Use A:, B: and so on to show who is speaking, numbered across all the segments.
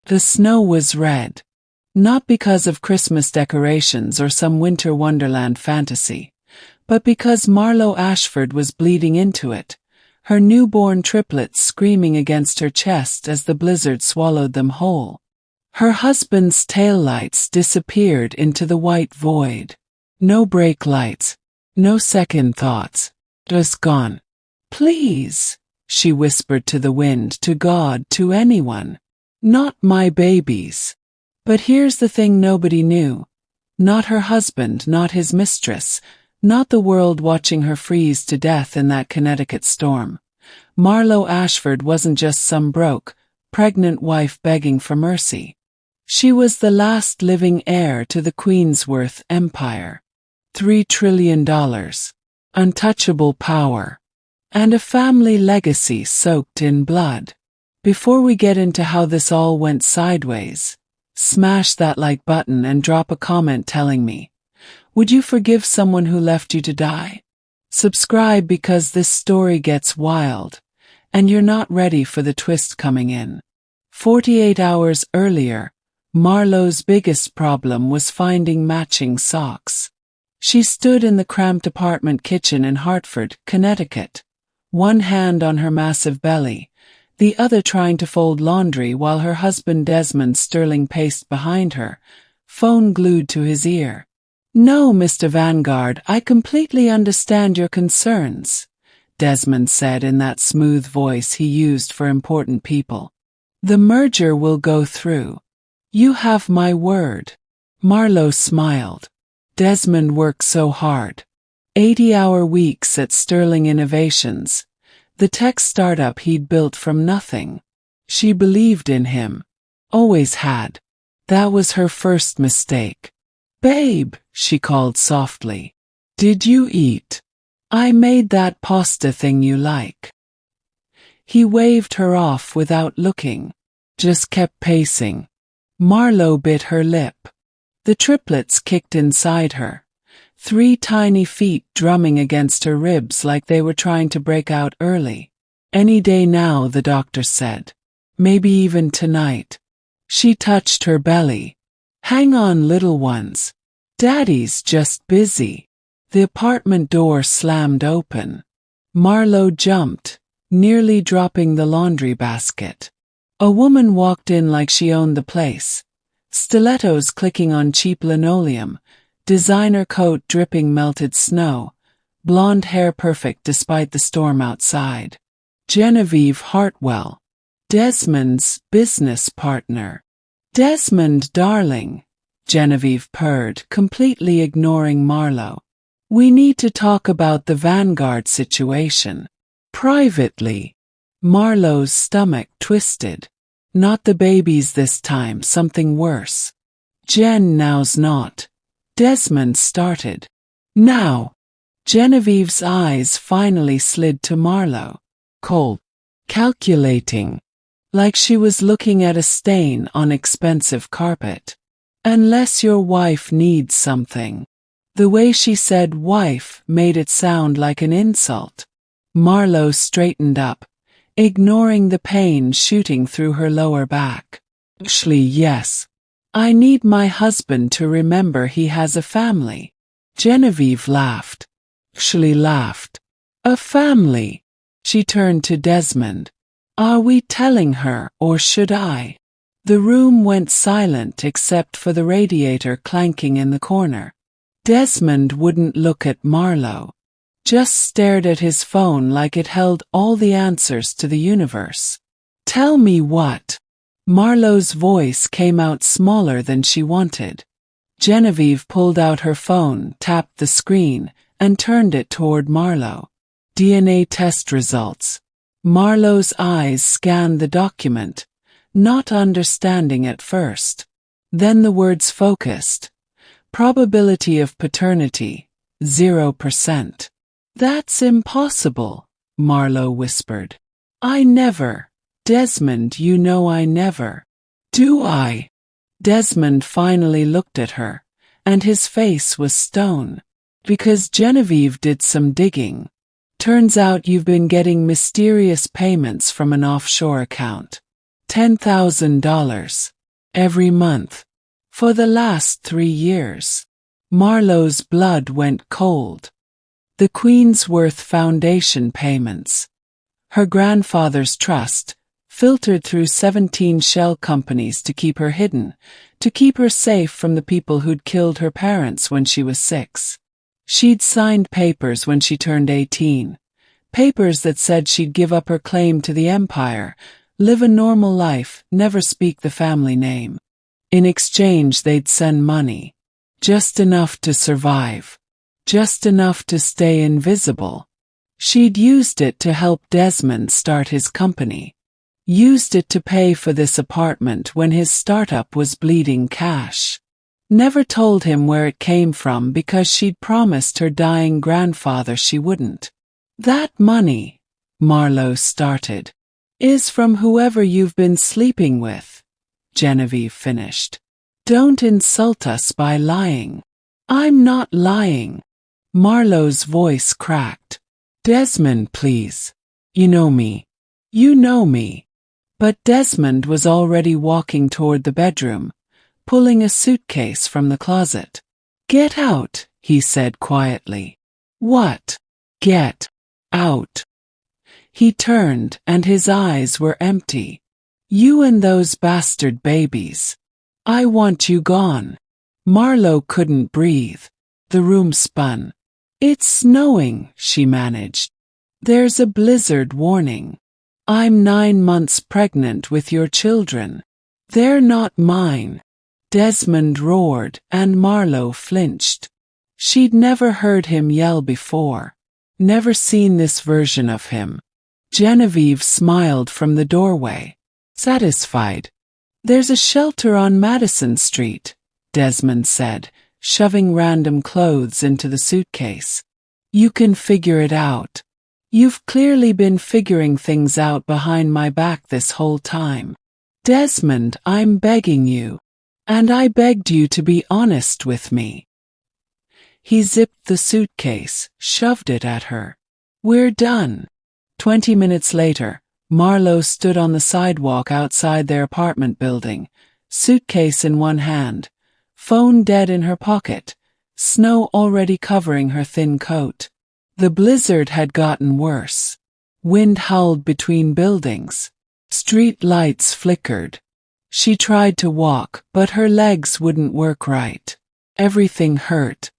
A: The snow was red. Not because of Christmas decorations or some winter wonderland fantasy, but because Marlo Ashford was bleeding into it, her newborn triplets screaming against her chest as the blizzard swallowed them whole. Her husband's taillights disappeared into the white void. No brake lights, no second thoughts. Just gone. Please, she whispered to the wind, to God, to anyone. Not my babies. But here's the thing nobody knew. Not her husband, not his mistress, not the world watching her freeze to death in that Connecticut storm. Marlo Ashford wasn't just some broke, pregnant wife begging for mercy. She was the last living heir to the Queensworth empire. $3 trillion. Untouchable power. And a family legacy soaked in blood. Before we get into how this all went sideways, smash that like button and drop a comment telling me, would you forgive someone who left you to die? Subscribe because this story gets wild, and you're not ready for the twist coming in. 48 hours earlier, Marlo's biggest problem was finding matching socks. She stood in the cramped apartment kitchen in Hartford, Connecticut, one hand on her massive belly, the other trying to fold laundry while her husband Desmond Sterling paced behind her, phone glued to his ear. No, Mr. Vanguard, I completely understand your concerns, Desmond said in that smooth voice he used for important people. The merger will go through. You have my word. Marlo smiled. Desmond worked so hard. 80-hour weeks at Sterling Innovations, the tech startup he'd built from nothing. She believed in him. Always had. That was her first mistake. Babe, she called softly. Did you eat? I made that pasta thing you like. He waved her off without looking. Just kept pacing. Marlo bit her lip. The triplets kicked inside her. 3 tiny feet drumming against her ribs like they were trying to break out early. Any day now, the doctor said. Maybe even tonight. She touched her belly. Hang on, little ones. Daddy's just busy. The apartment door slammed open. Marlo jumped, nearly dropping the laundry basket. A woman walked in like she owned the place. Stilettos clicking on cheap linoleum. Designer coat dripping melted snow, blonde hair perfect despite the storm outside. Genevieve Hartwell, Desmond's business partner. Desmond, darling, Genevieve purred, completely ignoring Marlo. We need to talk about the Vanguard situation. Privately. Marlo's stomach twisted. Not the babies this time, something worse. Jen, now's not. Desmond started. Now. Genevieve's eyes finally slid to Marlo. Cold. Calculating. Like she was looking at a stain on expensive carpet. Unless your wife needs something. The way she said wife made it sound like an insult. Marlo straightened up, ignoring the pain shooting through her lower back. Actually, yes. I need my husband to remember he has a family. Genevieve laughed. Actually laughed. A family. She turned to Desmond. Are we telling her, or should I? The room went silent except for the radiator clanking in the corner. Desmond wouldn't look at Marlo. Just stared at his phone like it held all the answers to the universe. Tell me what? Marlo's voice came out smaller than she wanted. Genevieve pulled out her phone, tapped the screen, and turned it toward Marlo. DNA test results. Marlo's eyes scanned the document, not understanding at first. Then the words focused. Probability of paternity, 0%. That's impossible, Marlo whispered. I never. Desmond, you know I never. Do I? Desmond finally looked at her, and his face was stone. Because Genevieve did some digging. Turns out you've been getting mysterious payments from an offshore account. $10,000. Every month. For the last 3 years. Marlowe's blood went cold. The Queensworth Foundation payments. Her grandfather's trust, filtered through 17 shell companies to keep her hidden, to keep her safe from the people who'd killed her parents when she was 6. She'd signed papers when she turned 18. Papers that said she'd give up her claim to the empire, live a normal life, never speak the family name. In exchange they'd send money. Just enough to survive. Just enough to stay invisible. She'd used it to help Desmond start his company. Used it to pay for this apartment when his startup was bleeding cash. Never told him where it came from because she'd promised her dying grandfather she wouldn't. That money, Marlowe started, is from whoever you've been sleeping with, Genevieve finished. Don't insult us by lying. I'm not lying. Marlowe's voice cracked. Desmond, please. You know me. You know me. But Desmond was already walking toward the bedroom, pulling a suitcase from the closet. Get out, he said quietly. What? Get out. He turned and his eyes were empty. You and those bastard babies. I want you gone. Marlowe couldn't breathe. The room spun. It's snowing, she managed. There's a blizzard warning. I'm 9 months pregnant with your children. They're not mine. Desmond roared, and Marlowe flinched. She'd never heard him yell before. Never seen this version of him. Genevieve smiled from the doorway. Satisfied. There's a shelter on Madison Street, Desmond said, shoving random clothes into the suitcase. You can figure it out. You've clearly been figuring things out behind my back this whole time. Desmond, I'm begging you. And I begged you to be honest with me. He zipped the suitcase, shoved it at her. We're done. 20 minutes later, Marlowe stood on the sidewalk outside their apartment building, suitcase in one hand, phone dead in her pocket, snow already covering her thin coat. The blizzard had gotten worse. Wind howled between buildings. Street lights flickered. She tried to walk, but her legs wouldn't work right. Everything hurt.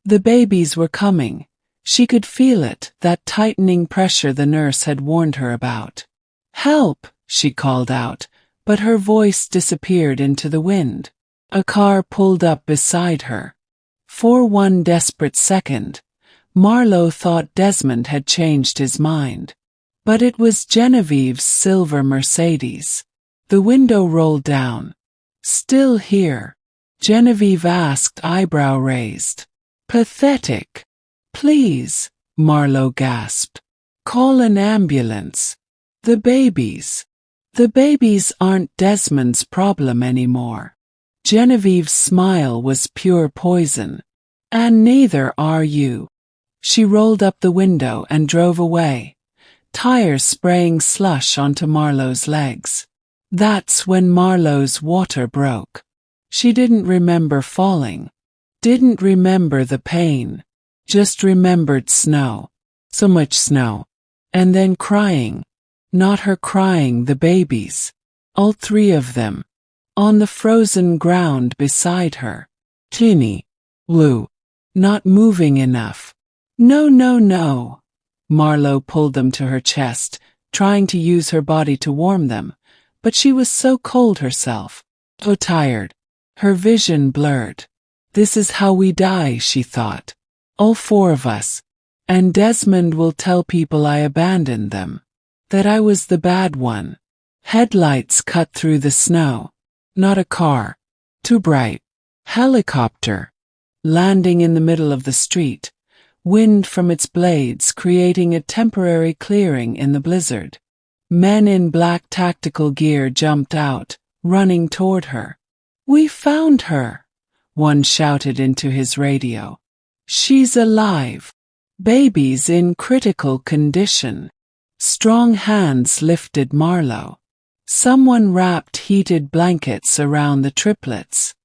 A: The babies were coming. She could feel it, that tightening pressure the nurse had warned her about. Help, she called out, but her voice disappeared into the wind. A car pulled up beside her. For one desperate second, Marlowe thought Desmond had changed his mind. But it was Genevieve's silver Mercedes. The window rolled down. Still here? Genevieve asked, eyebrow raised. Pathetic. Please, Marlowe gasped. Call an ambulance. The babies. The babies aren't Desmond's problem anymore. Genevieve's smile was pure poison. And neither are you. She rolled up the window and drove away, tires spraying slush onto Marlowe's legs. That's when Marlowe's water broke. She didn't remember falling. Didn't remember the pain. Just remembered snow. So much snow. And then crying. Not her crying, the babies. All 3 of them. On the frozen ground beside her. Teeny. Blue. Not moving enough. No, no, no. Marlowe pulled them to her chest, trying to use her body to warm them, but she was so cold herself. So tired. Her vision blurred. This is how we die, she thought. All 4 of us. And Desmond will tell people I abandoned them. That I was the bad one. Headlights cut through the snow. Not a car. Too bright. Helicopter. Landing in the middle of the street. Wind from its blades creating a temporary clearing in the blizzard. Men in black tactical gear jumped out, running toward her. We found her, one shouted into his radio. She's alive. Baby's in critical condition. Strong hands lifted Marlowe. Someone wrapped heated blankets around the triplets.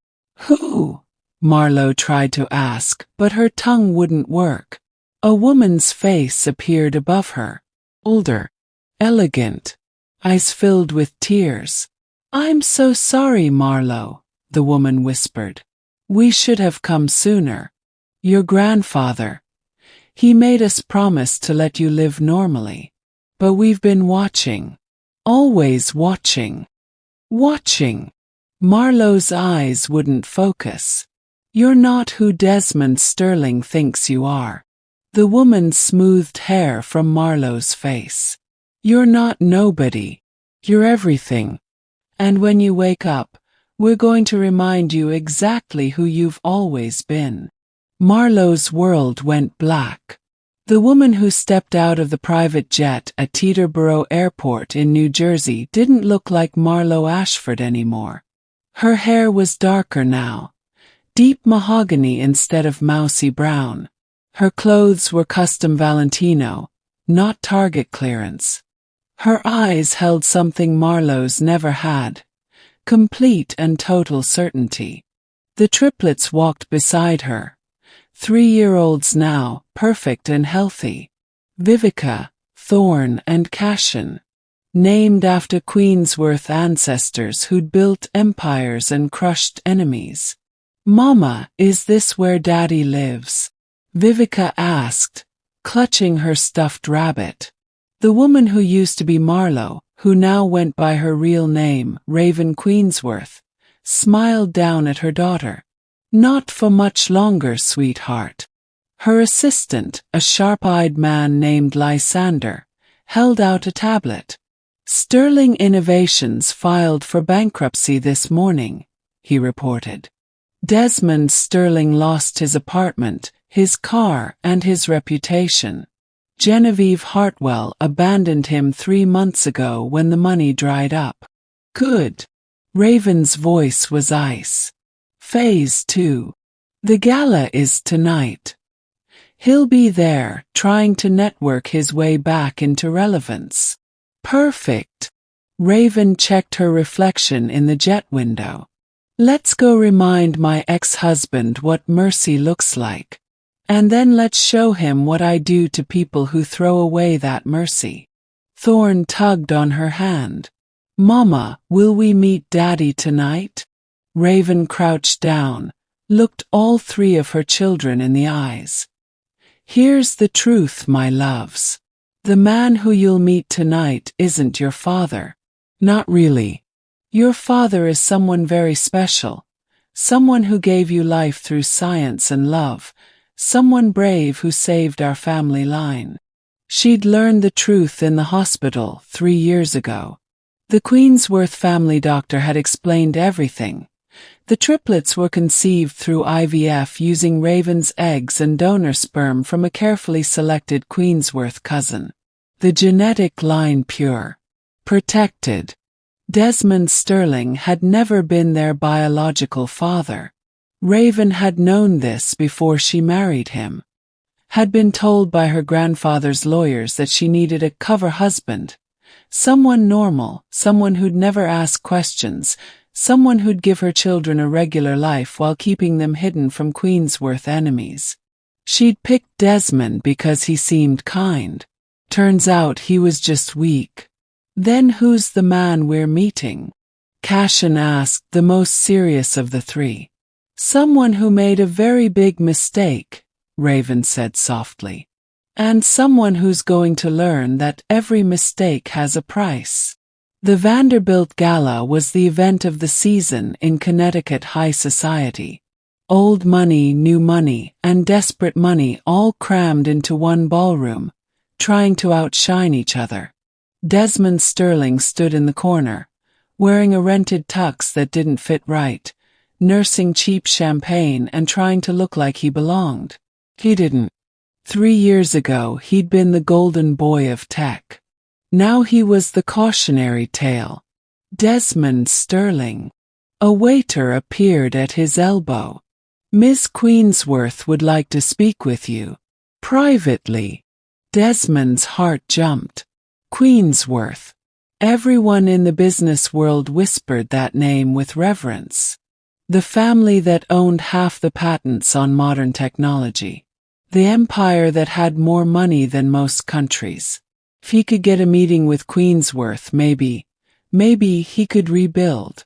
A: Who? Marlowe tried to ask, but her tongue wouldn't work. A woman's face appeared above her. Older. Elegant. Eyes filled with tears. I'm so sorry, Marlowe, the woman whispered. We should have come sooner. Your grandfather. He made us promise to let you live normally. But we've been watching. Always watching. Watching. Marlowe's eyes wouldn't focus. You're not who Desmond Sterling thinks you are. The woman smoothed hair from Marlowe's face. You're not nobody. You're everything. And when you wake up, we're going to remind you exactly who you've always been. Marlowe's world went black. The woman who stepped out of the private jet at Teterboro Airport in New Jersey didn't look like Marlowe Ashford anymore. Her hair was darker now, deep mahogany instead of mousy brown. Her clothes were custom Valentino, not Target clearance. Her eyes held something Marlowe's never had, complete and total certainty. The triplets walked beside her. 3-year-olds now, perfect and healthy. Vivica, Thorn and Cashin. Named after Queensworth ancestors who'd built empires and crushed enemies. Mama, is this where Daddy lives? Vivica asked, clutching her stuffed rabbit. The woman who used to be Marlowe, who now went by her real name, Raven Queensworth, smiled down at her daughter. Not for much longer, sweetheart. Her assistant, a sharp-eyed man named Lysander, held out a tablet. Sterling Innovations filed for bankruptcy this morning, he reported. Desmond Sterling lost his apartment, his car, and his reputation. Genevieve Hartwell abandoned him 3 months ago when the money dried up. Good. Raven's voice was ice. Phase 2. The gala is tonight. He'll be there, trying to network his way back into relevance. Perfect. Raven checked her reflection in the jet window. Let's go remind my ex-husband what mercy looks like. And then let's show him what I do to people who throw away that mercy. Thorn tugged on her hand. Mama, will we meet Daddy tonight? Raven crouched down, looked all 3 of her children in the eyes. Here's the truth, my loves. The man who you'll meet tonight isn't your father. Not really. Your father is someone very special. Someone who gave you life through science and love. Someone brave who saved our family line. She'd learned the truth in the hospital 3 years ago. The Queensworth family doctor had explained everything. The triplets were conceived through IVF using Raven's eggs and donor sperm from a carefully selected Queensworth cousin. The genetic line pure. Protected. Desmond Sterling had never been their biological father. Raven had known this before she married him. Had been told by her grandfather's lawyers that she needed a cover husband. Someone normal, someone who'd never ask questions, someone who'd give her children a regular life while keeping them hidden from Queensworth enemies. She'd picked Desmond because he seemed kind. Turns out he was just weak. Then who's the man we're meeting? Cashin asked, the most serious of the 3. Someone who made a very big mistake, Raven said softly. And someone who's going to learn that every mistake has a price. The Vanderbilt Gala was the event of the season in Connecticut high society. Old money, new money, and desperate money all crammed into one ballroom, trying to outshine each other. Desmond Sterling stood in the corner, wearing a rented tux that didn't fit right, nursing cheap champagne and trying to look like he belonged. He didn't. 3 years ago he'd been the golden boy of tech. Now he was the cautionary tale. Desmond Sterling. A waiter appeared at his elbow. Miss Queensworth would like to speak with you. Privately. Desmond's heart jumped. Queensworth. Everyone in the business world whispered that name with reverence. The family that owned half the patents on modern technology. The empire that had more money than most countries. If he could get a meeting with Queensworth, maybe he could rebuild.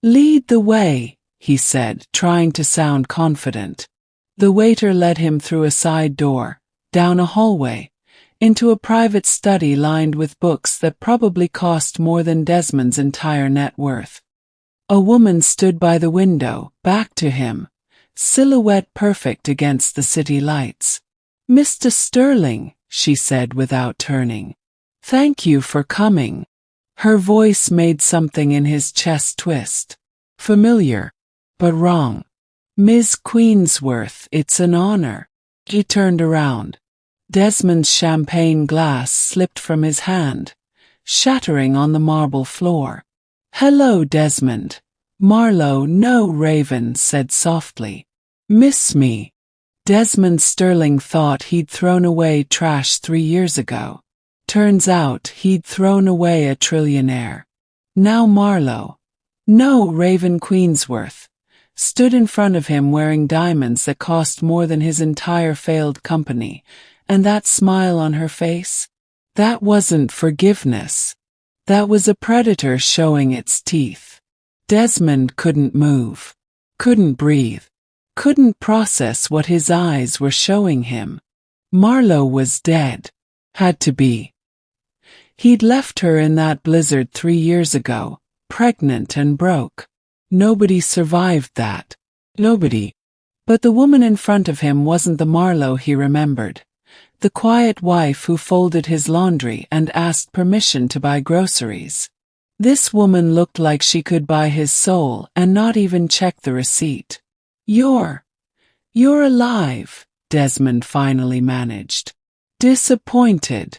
A: "Lead the way," he said, trying to sound confident. The waiter led him through a side door, down a hallway, into a private study lined with books that probably cost more than Desmond's entire net worth. A woman stood by the window, back to him, silhouette perfect against the city lights. "Mr. Sterling," she said without turning. "Thank you for coming." Her voice made something in his chest twist. Familiar, but wrong. "Ms. Queensworth, it's an honor." He turned around. Desmond's champagne glass slipped from his hand, shattering on the marble floor. "Hello, Desmond." "Marlowe, no," Raven said softly. "Miss me?" Desmond Sterling thought he'd thrown away trash 3 years ago. Turns out he'd thrown away a trillionaire. Now Marlowe, no, Raven Queensworth, stood in front of him wearing diamonds that cost more than his entire failed company, and that smile on her face? That wasn't forgiveness. That was a predator showing its teeth. Desmond couldn't move, couldn't breathe, couldn't process what his eyes were showing him. Marlowe was dead. Had to be. He'd left her in that blizzard 3 years ago, pregnant and broke. Nobody survived that. Nobody. But the woman in front of him wasn't the Marlowe he remembered. The quiet wife who folded his laundry and asked permission to buy groceries. This woman looked like she could buy his soul and not even check the receipt. You're alive," Desmond finally managed. "Disappointed."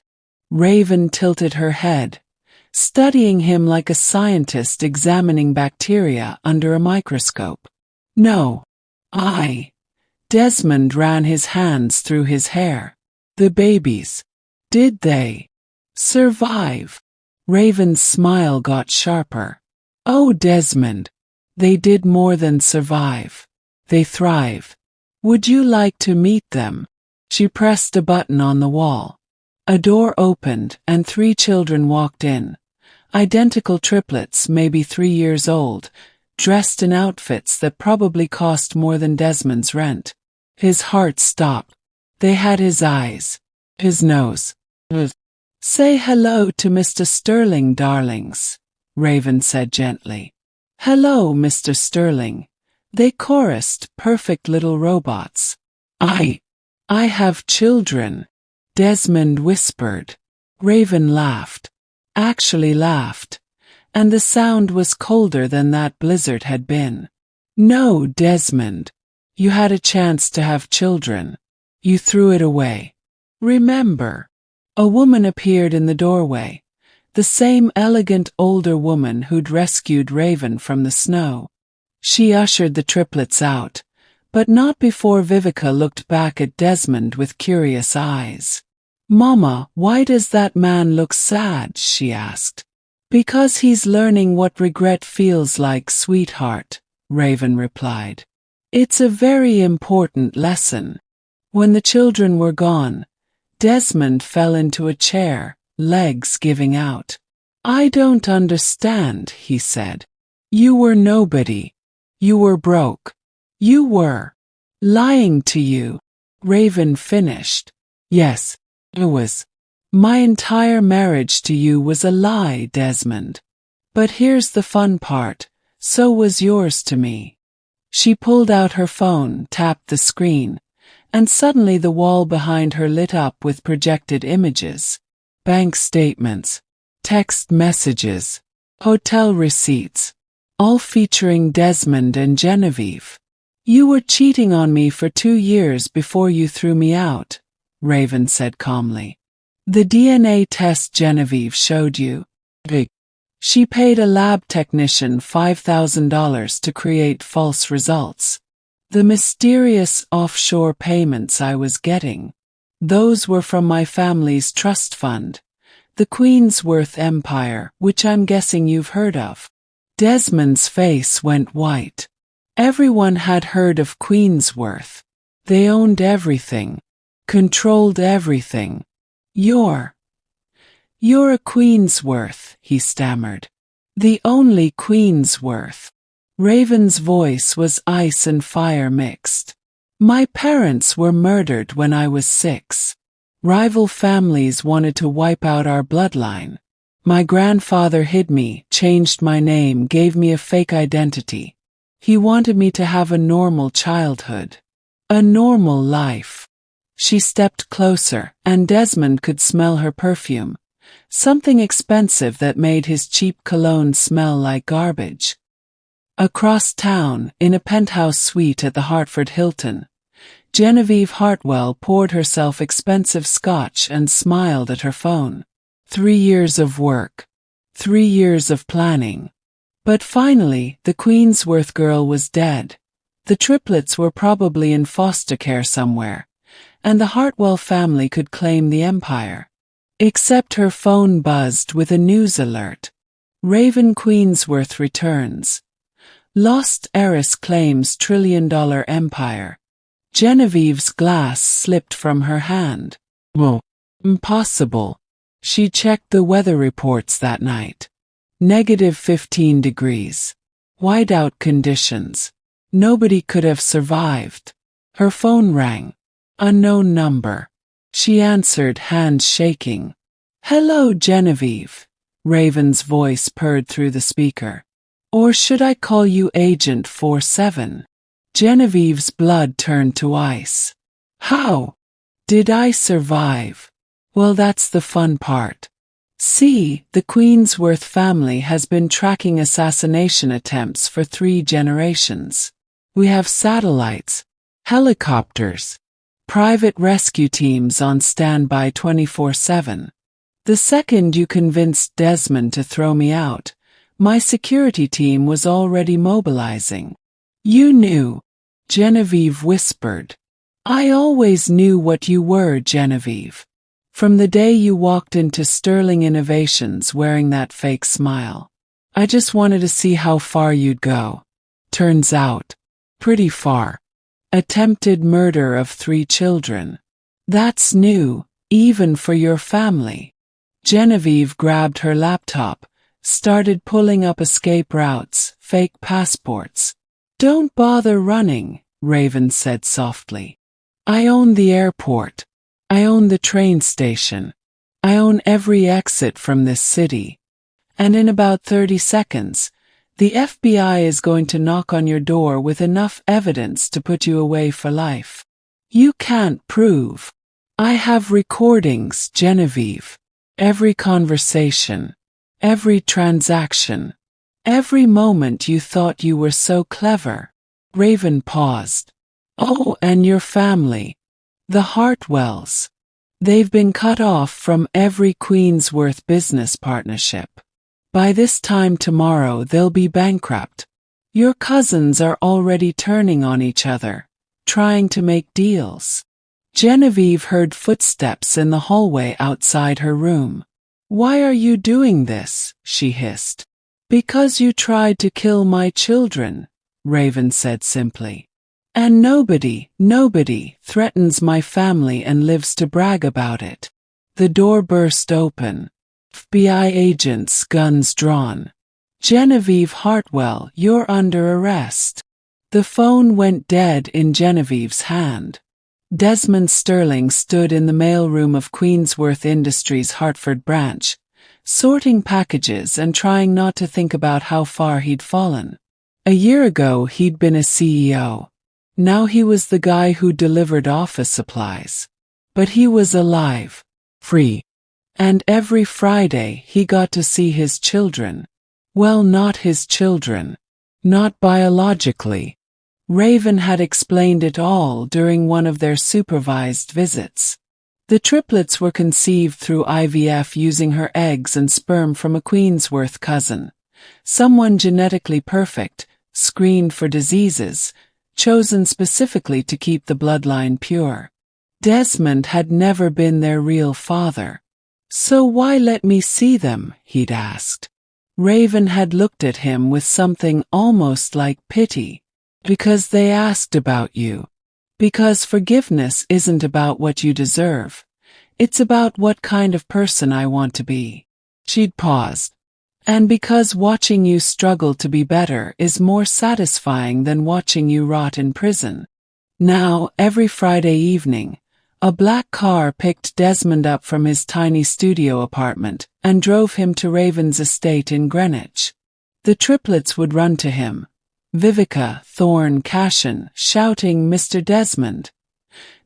A: Raven tilted her head, studying him like a scientist examining bacteria under a microscope. "No, Desmond ran his hands through his hair. "The babies. Did they survive?" Raven's smile got sharper. "Oh, Desmond, they did more than survive. They thrive. Would you like to meet them?" She pressed a button on the wall. A door opened and 3 children walked in. Identical triplets, maybe 3 years old, dressed in outfits that probably cost more than Desmond's rent. His heart stopped. They had his eyes, his nose. "Say hello to Mr. Sterling, darlings," Raven said gently. "Hello, Mr. Sterling," they chorused, perfect little robots. I have children," Desmond whispered. Raven laughed. Actually laughed. And the sound was colder than that blizzard had been. "No, Desmond. You had a chance to have children. You threw it away. Remember?" A woman appeared in the doorway. The same elegant older woman who'd rescued Raven from the snow. She ushered the triplets out, but not before Vivica looked back at Desmond with curious eyes. "Mama, why does that man look sad?" she asked. "Because he's learning what regret feels like, sweetheart," Raven replied. "It's a very important lesson." When the children were gone, Desmond fell into a chair, legs giving out. "I don't understand," he said. "You were nobody. You were broke. You were lying to you." Raven finished. "Yes, it was. My entire marriage to you was a lie, Desmond. But here's the fun part, so was yours to me." She pulled out her phone, tapped the screen, and suddenly the wall behind her lit up with projected images. Bank statements, text messages, hotel receipts, all featuring Desmond and Genevieve. "You were cheating on me for 2 years before you threw me out," Raven said calmly. "The DNA test Genevieve showed you. She paid a lab technician $5,000 to create false results. The mysterious offshore payments I was getting, those were from my family's trust fund. The Queensworth Empire, which I'm guessing you've heard of. Desmond's face went white. Everyone had heard of Queensworth. They owned everything. Controlled everything. You're a Queensworth, he stammered. The only Queensworth. Raven's voice was ice and fire mixed. My parents were murdered when I was 6. Rival families wanted to wipe out our bloodline. My grandfather hid me, changed my name, gave me a fake identity. He wanted me to have a normal childhood. A normal life. She stepped closer, and Desmond could smell her perfume. Something expensive that made his cheap cologne smell like garbage. Across town, in a penthouse suite at the Hartford Hilton, Genevieve Hartwell poured herself expensive scotch and smiled at her phone. 3 years of work. 3 years of planning. But finally, the Queensworth girl was dead. The triplets were probably in foster care somewhere, and the Hartwell family could claim the empire. Except her phone buzzed with a news alert. Raven Queensworth returns. Lost heiress claims $1 trillion empire. Genevieve's glass slipped from her hand. Well, impossible. She checked the weather reports that night. -15 degrees. Whiteout conditions. Nobody could have survived. Her phone rang. Unknown number. She answered, hands shaking. Hello, Genevieve. Raven's voice purred through the speaker. Or should I call you Agent 47? Genevieve's blood turned to ice. How did I survive? Well, that's the fun part. See, the Queensworth family has been tracking assassination attempts for 3 generations. We have satellites, helicopters, private rescue teams on standby 24/7. The second you convinced Desmond to throw me out, my security team was already mobilizing. You knew, Genevieve whispered. I always knew what you were, Genevieve. From the day you walked into Sterling Innovations wearing that fake smile. I just wanted to see how far you'd go. Turns out, pretty far. Attempted murder of 3 children. That's new, even for your family. Genevieve grabbed her laptop, started pulling up escape routes, fake passports. Don't bother running, Raven said softly. I own the airport. I own the train station. I own every exit from this city. And in about 30 seconds, the FBI is going to knock on your door with enough evidence to put you away for life. You can't prove. I have recordings, Genevieve. Every conversation. Every transaction. Every moment you thought you were so clever. Raven paused. Oh, and your family. The Hartwells. They've been cut off from every Queensworth business partnership. By this time tomorrow they'll be bankrupt. Your cousins are already turning on each other, trying to make deals. Genevieve heard footsteps in the hallway outside her room. Why are you doing this? She hissed. Because you tried to kill my children, Raven said simply. And nobody threatens my family and lives to brag about it. The door burst open. FBI agents, guns drawn. Genevieve Hartwell, you're under arrest. The phone went dead in Genevieve's hand. Desmond Sterling stood in the mailroom of Queensworth Industries' Hartford branch, sorting packages and trying not to think about how far he'd fallen. A year ago he'd been a CEO. Now he was the guy who delivered office supplies. But he was alive, free. And every Friday he got to see his children. Well, not his children. Not biologically. Raven had explained it all during one of their supervised visits. The triplets were conceived through IVF using her eggs and sperm from a Queensworth cousin. Someone genetically perfect, screened for diseases, chosen specifically to keep the bloodline pure. Desmond had never been their real father. So why let me see them? He'd asked. Raven had looked at him with something almost like pity. Because they asked about you. Because forgiveness isn't about what you deserve. It's about what kind of person I want to be. She'd paused. And because watching you struggle to be better is more satisfying than watching you rot in prison. Now, every Friday evening, a black car picked Desmond up from his tiny studio apartment and drove him to Raven's estate in Greenwich. The triplets would run to him, Vivica, Thorne, Cashin, shouting Mr. Desmond.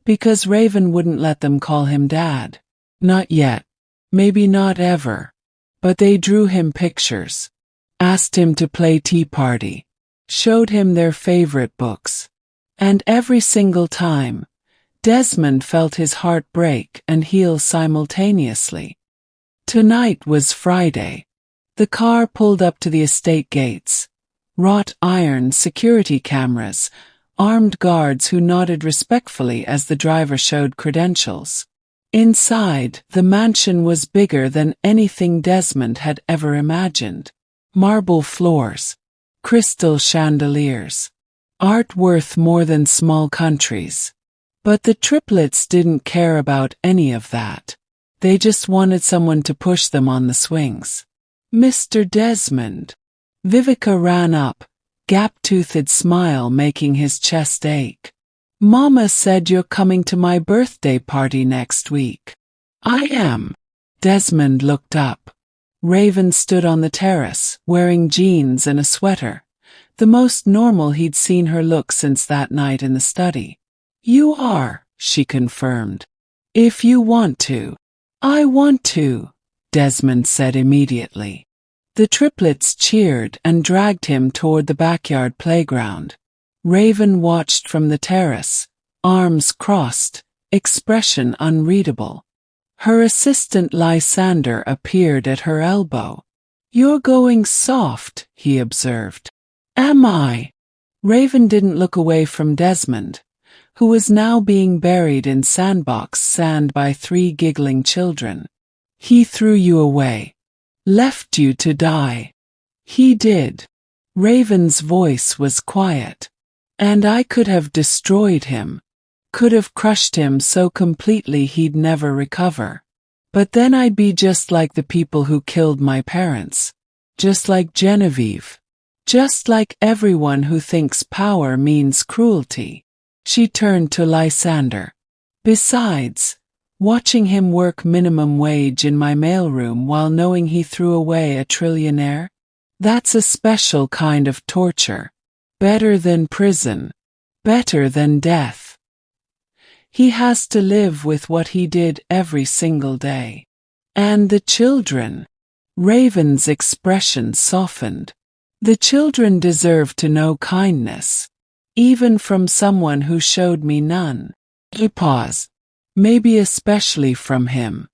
A: Because Raven wouldn't let them call him Dad. Not yet. Maybe not ever. But they drew him pictures, asked him to play tea party, showed him their favorite books. And every single time, Desmond felt his heart break and heal simultaneously. Tonight was Friday. The car pulled up to the estate gates. Wrought iron security cameras, armed guards who nodded respectfully as the driver showed credentials. Inside, the mansion was bigger than anything Desmond had ever imagined. Marble floors, crystal chandeliers, art worth more than small countries. But the triplets didn't care about any of that. They just wanted someone to push them on the swings. Mr. Desmond. Vivica ran up, gap-toothed smile making his chest ache. Mama said you're coming to my birthday party next week. I am. Desmond looked up. Raven stood on the terrace, wearing jeans and a sweater, the most normal he'd seen her look since that night in the study. You are, she confirmed. If you want to. I want to, Desmond said immediately. The triplets cheered and dragged him toward the backyard playground. Raven watched from the terrace, arms crossed, expression unreadable. Her assistant Lysander appeared at her elbow. You're going soft, he observed. Am I? Raven didn't look away from Desmond, who was now being buried in sandbox sand by 3 giggling children. He threw you away. Left you to die. He did. Raven's voice was quiet. And I could have destroyed him. Could have crushed him so completely he'd never recover. But then I'd be just like the people who killed my parents. Just like Genevieve. Just like everyone who thinks power means cruelty. She turned to Lysander. Besides, watching him work minimum wage in my mailroom while knowing he threw away a trillionaire? That's a special kind of torture. Better than prison. Better than death. He has to live with what he did every single day. And the children. Raven's expression softened. The children deserve to know kindness. Even from someone who showed me none. He paused. Maybe especially from him.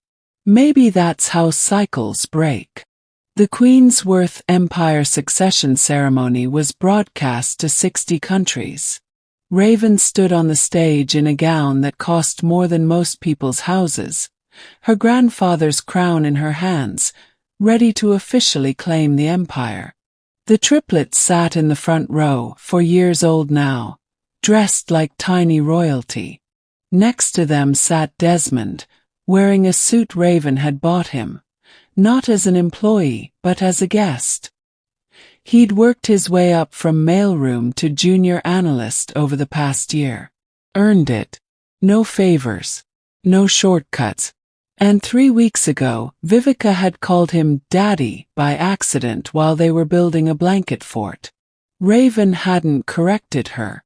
A: Maybe that's how cycles break. The Queensworth Empire succession ceremony was broadcast to 60 countries. Raven stood on the stage in a gown that cost more than most people's houses, her grandfather's crown in her hands, ready to officially claim the empire. The triplets sat in the front row, 4 years old now, dressed like tiny royalty. Next to them sat Desmond, wearing a suit Raven had bought him. Not as an employee, but as a guest. He'd worked his way up from mailroom to junior analyst over the past year. Earned it. No favors. No shortcuts. And 3 weeks ago, Vivica had called him Daddy by accident while they were building a blanket fort. Raven hadn't corrected her.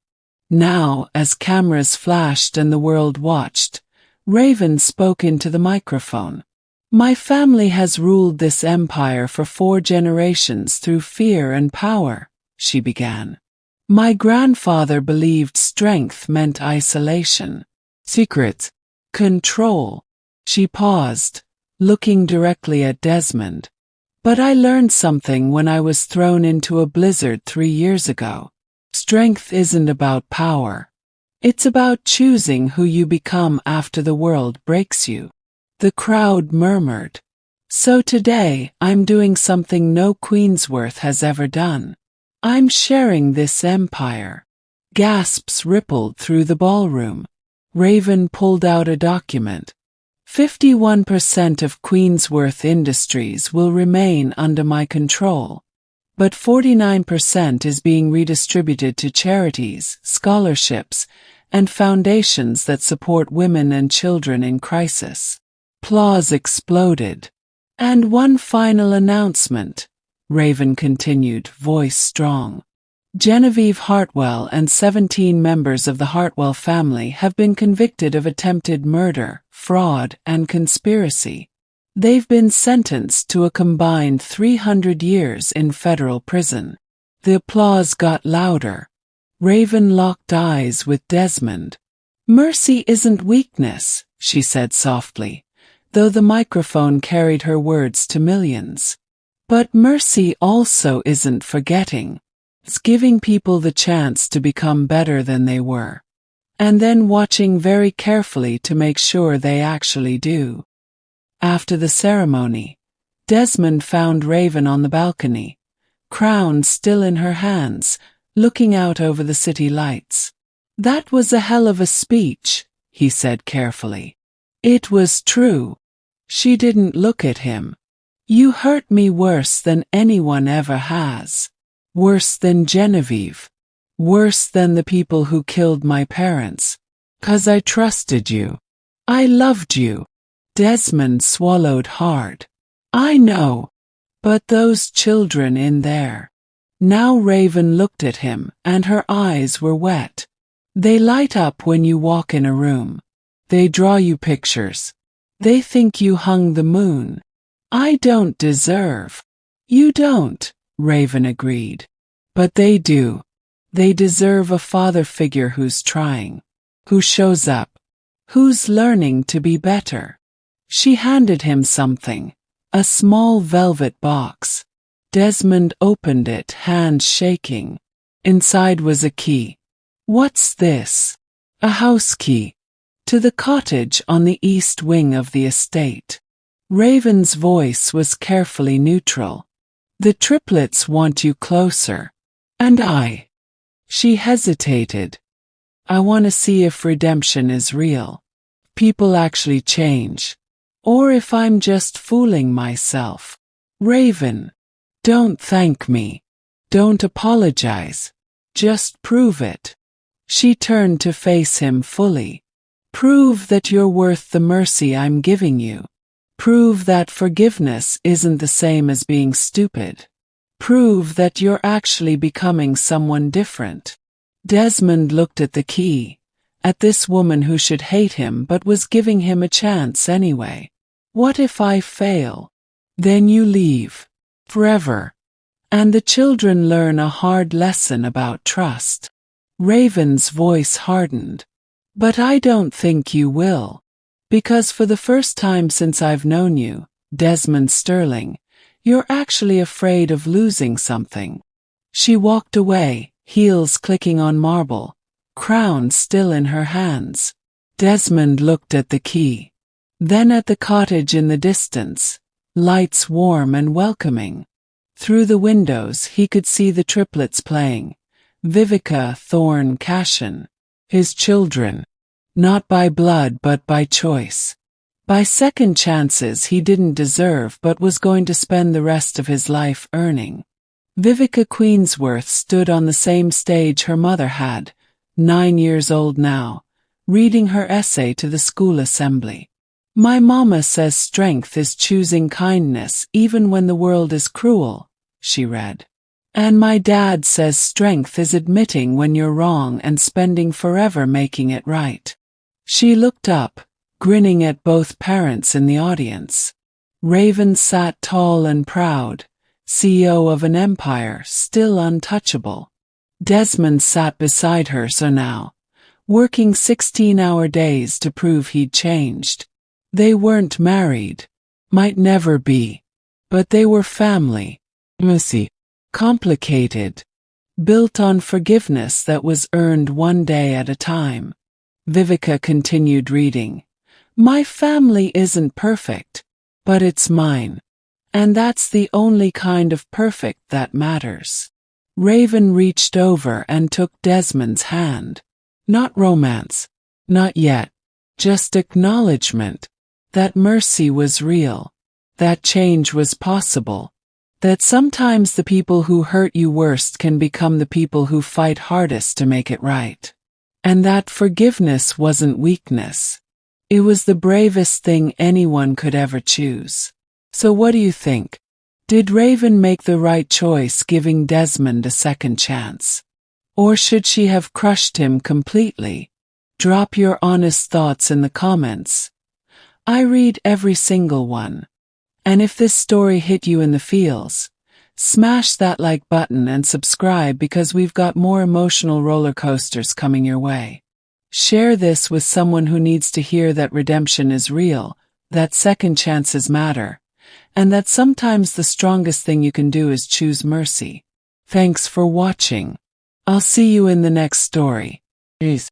A: Now, as cameras flashed and the world watched, Raven spoke into the microphone. My family has ruled this empire for 4 generations through fear and power, she began. My grandfather believed strength meant isolation. Secret. Control. She paused, looking directly at Desmond. But I learned something when I was thrown into a blizzard 3 years ago. Strength isn't about power. It's about choosing who you become after the world breaks you. The crowd murmured. So today, I'm doing something no Queensworth has ever done. I'm sharing this empire. Gasps rippled through the ballroom. Raven pulled out a document. 51% of Queensworth Industries will remain under my control, but 49% is being redistributed to charities, scholarships, and foundations that support women and children in crisis. Applause exploded. And one final announcement, Raven continued, voice strong. Genevieve Hartwell and 17 members of the Hartwell family have been convicted of attempted murder, fraud, and conspiracy. They've been sentenced to a combined 300 years in federal prison. The applause got louder. Raven locked eyes with Desmond. Mercy isn't weakness, she said softly, though the microphone carried her words to millions. But mercy also isn't forgetting. It's giving people the chance to become better than they were, and then watching very carefully to make sure they actually do. After the ceremony, Desmond found Raven on the balcony, crown still in her hands, looking out over the city lights. That was a hell of a speech, he said carefully. It was true. She didn't look at him. You hurt me worse than anyone ever has. Worse than Genevieve. Worse than the people who killed my parents. 'Cause I trusted you. I loved you. Desmond swallowed hard. I know. But those children in there. Now Raven looked at him, and her eyes were wet. They light up when you walk in a room. They draw you pictures. They think you hung the moon. I don't deserve. You don't, Raven agreed. But they do. They deserve a father figure who's trying, who shows up, who's learning to be better. She handed him something, a small velvet box. Desmond opened it, hands shaking. Inside was a key. What's this? A house key. To the cottage on the east wing of the estate. Raven's voice was carefully neutral. The triplets want you closer. And I. She hesitated. I want to see if redemption is real. People actually change. Or if I'm just fooling myself. Raven. Don't thank me. Don't apologize. Just prove it. She turned to face him fully. Prove that you're worth the mercy I'm giving you. Prove that forgiveness isn't the same as being stupid. Prove that you're actually becoming someone different. Desmond looked at the key, at this woman who should hate him but was giving him a chance anyway. What if I fail? Then you leave. Forever. And the children learn a hard lesson about trust. Raven's voice hardened. But I don't think you will. Because for the first time since I've known you, Desmond Sterling, you're actually afraid of losing something. She walked away, heels clicking on marble, crown still in her hands. Desmond looked at the key. Then at the cottage in the distance, lights warm and welcoming. Through the windows he could see the triplets playing. Vivica, Thorne, Cashin. His children. Not by blood but by choice. By second chances he didn't deserve but was going to spend the rest of his life earning. Vivica Queensworth stood on the same stage her mother had, 9 years old now, reading her essay to the school assembly. My mama says strength is choosing kindness even when the world is cruel, she read. And my dad says strength is admitting when you're wrong and spending forever making it right. She looked up, grinning at both parents in the audience. Raven sat tall and proud, CEO of an empire still untouchable. Desmond sat beside her so now, working 16-hour days to prove he'd changed. They weren't married, might never be, but they were family. Messy, complicated, built on forgiveness that was earned one day at a time. Vivica continued reading. My family isn't perfect, but it's mine. And that's the only kind of perfect that matters. Raven reached over and took Desmond's hand. Not romance. Not yet. Just acknowledgement. That mercy was real. That change was possible. That sometimes the people who hurt you worst can become the people who fight hardest to make it right. And that forgiveness wasn't weakness. It was the bravest thing anyone could ever choose. So what do you think? Did Raven make the right choice giving Desmond a second chance? Or should she have crushed him completely? Drop your honest thoughts in the comments. I read every single one. And if this story hit you in the feels, smash that like button and subscribe because we've got more emotional roller coasters coming your way. Share this with someone who needs to hear that redemption is real, that second chances matter, and that sometimes the strongest thing you can do is choose mercy. Thanks for watching. I'll see you in the next story. Peace.